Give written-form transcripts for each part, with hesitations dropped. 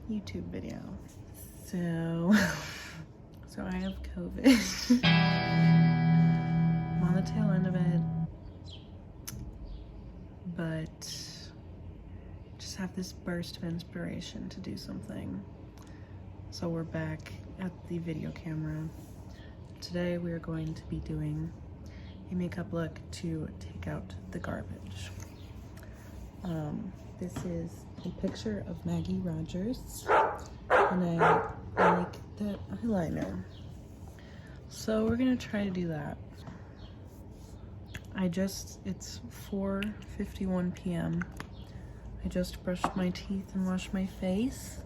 YouTube video. So I have COVID. I'm on the tail end of it, but just have this burst of inspiration to do something. So we're back at the video camera. Today we are going to be doing a makeup look to take out the garbage. This is a picture of Maggie Rogers, and I like that eyeliner. So we're gonna try to do that. It's 4:51 p.m. I just brushed my teeth and washed my face,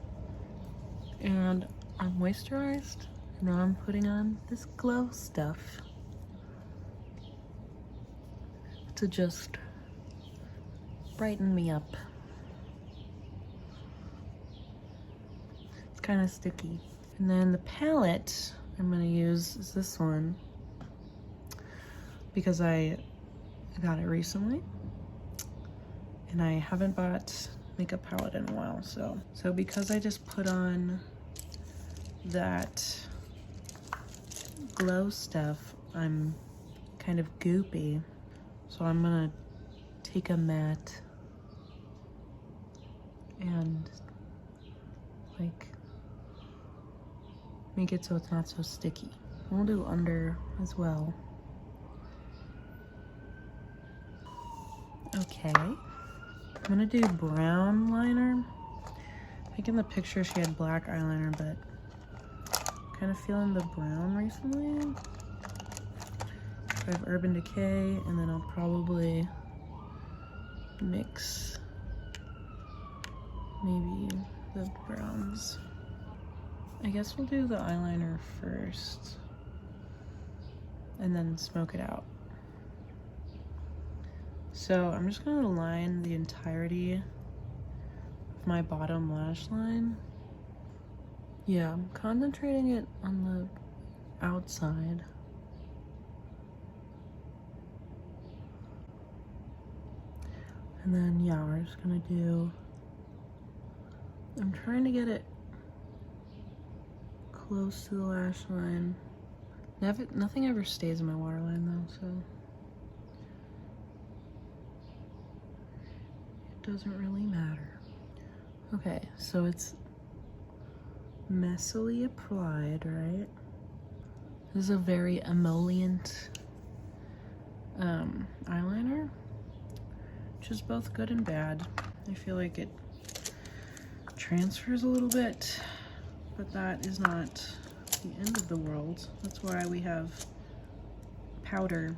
and I'm moisturized. Now I'm putting on this glow stuff to just brighten me up. It's kind of sticky. And then the palette I'm gonna use is this one because I got it recently and I haven't bought makeup palette in a while. So because I just put on that glow stuff, I'm kind of goopy. So I'm gonna take a matte and like make it so it's not so sticky. We'll do under as well. Okay, I'm gonna do brown liner. I think in the picture she had black eyeliner, but kind of feeling the brown recently. I have Urban Decay, and then I'll probably mix maybe the browns. I guess we'll do the eyeliner first and then smoke it out. So I'm just gonna line the entirety of my bottom lash line. Yeah, I'm concentrating it on the outside. And then, yeah, we're just gonna do, I'm trying to get it close to the lash line. Nothing ever stays in my waterline though, so it doesn't really matter. Okay, so it's messily applied, right? This is a very emollient eyeliner, which is both good and bad. I feel like it transfers a little bit, but that is not the end of the world. That's why we have powder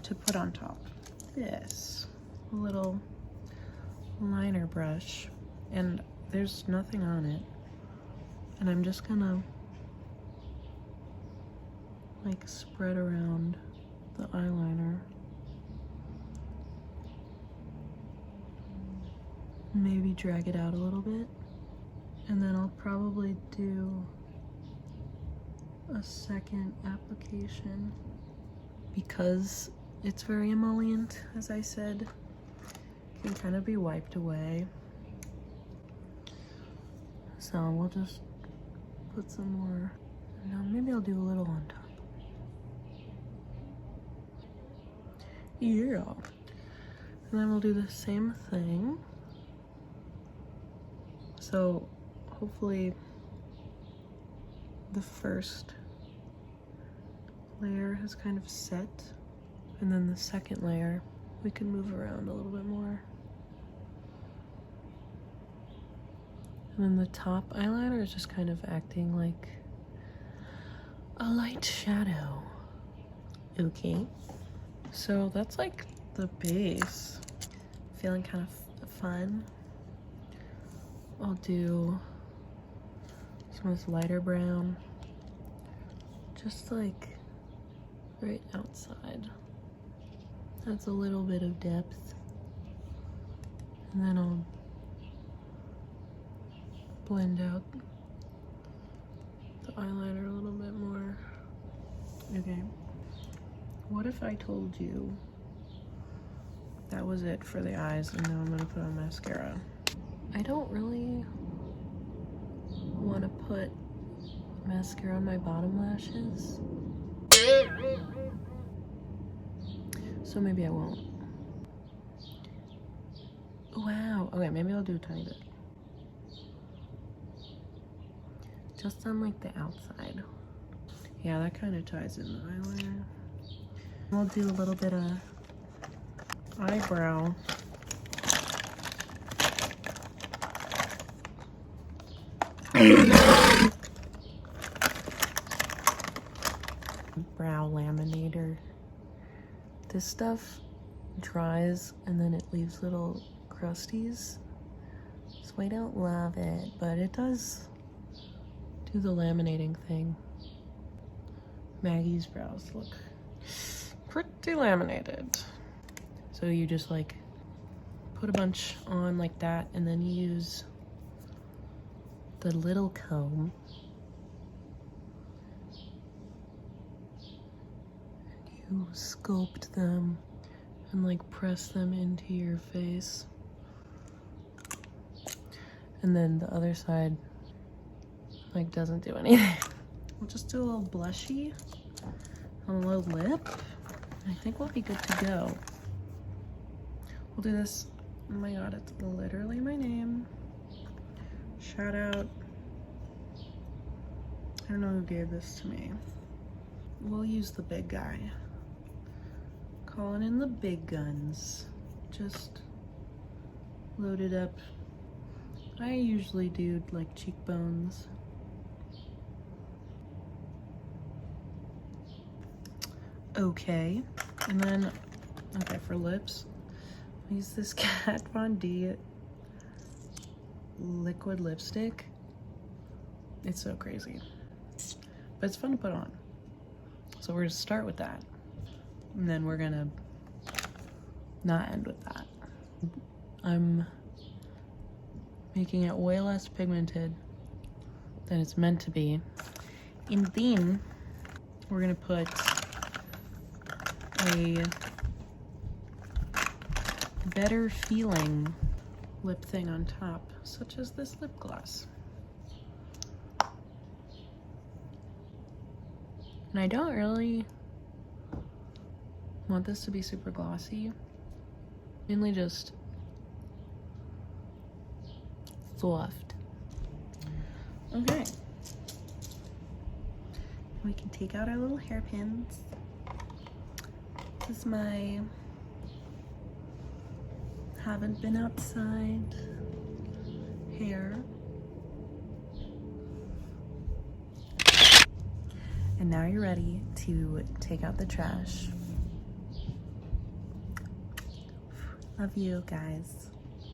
to put on top. This little liner brush, and there's nothing on it, and I'm just gonna like spread around the eyeliner. Maybe drag it out a little bit, and then I'll probably do a second application because it's very emollient, as I said. It can kind of be wiped away. So we'll just put some more. No, maybe I'll do a little on top. Yeah. And then we'll do the same thing. So hopefully the first layer has kind of set, and then the second layer we can move around a little bit more. And then the top eyeliner is just kind of acting like a light shadow. Okay, so that's like the base. Feeling kind of fun. I'll do some of this lighter brown, just like right outside. That's a little bit of depth. And then I'll blend out the eyeliner a little bit more. Okay. What if I told you that was it for the eyes and now I'm gonna put on mascara? I don't really want to put mascara on my bottom lashes. So maybe I won't. Wow. Okay, maybe I'll do a tiny bit. Just on like the outside. Yeah, that kind of ties in the eyeliner. We'll do a little bit of eyebrow. Brow laminator. This stuff dries and then it leaves little crusties. So I don't love it, but it does do the laminating thing. Maggie's brows look pretty laminated. So you just like put a bunch on like that and then you use the little comb and you sculpt them and like press them into your face. And then the other side like doesn't do anything. We'll just do a little blushy on a little lip. I think we'll be good to go. We'll do this. Oh my god, it's literally my name. Shout out. I don't know who gave this to me. We'll use the big guy. Calling in the big guns. Just load it up. I usually do like cheekbones. Okay, and then, okay, for lips, I use this Kat Von D liquid lipstick. It's so crazy, but it's fun to put on. So we're gonna start with that, and then we're gonna not end with that. I'm making it way less pigmented than it's meant to be. And then we're gonna put a better feeling lip thing on top, such as this lip gloss. And I don't really want this to be super glossy, mainly just soft. Okay. We can take out our little hairpins. This is my haven't been outside hair. And now you're ready to take out the trash. Love you guys.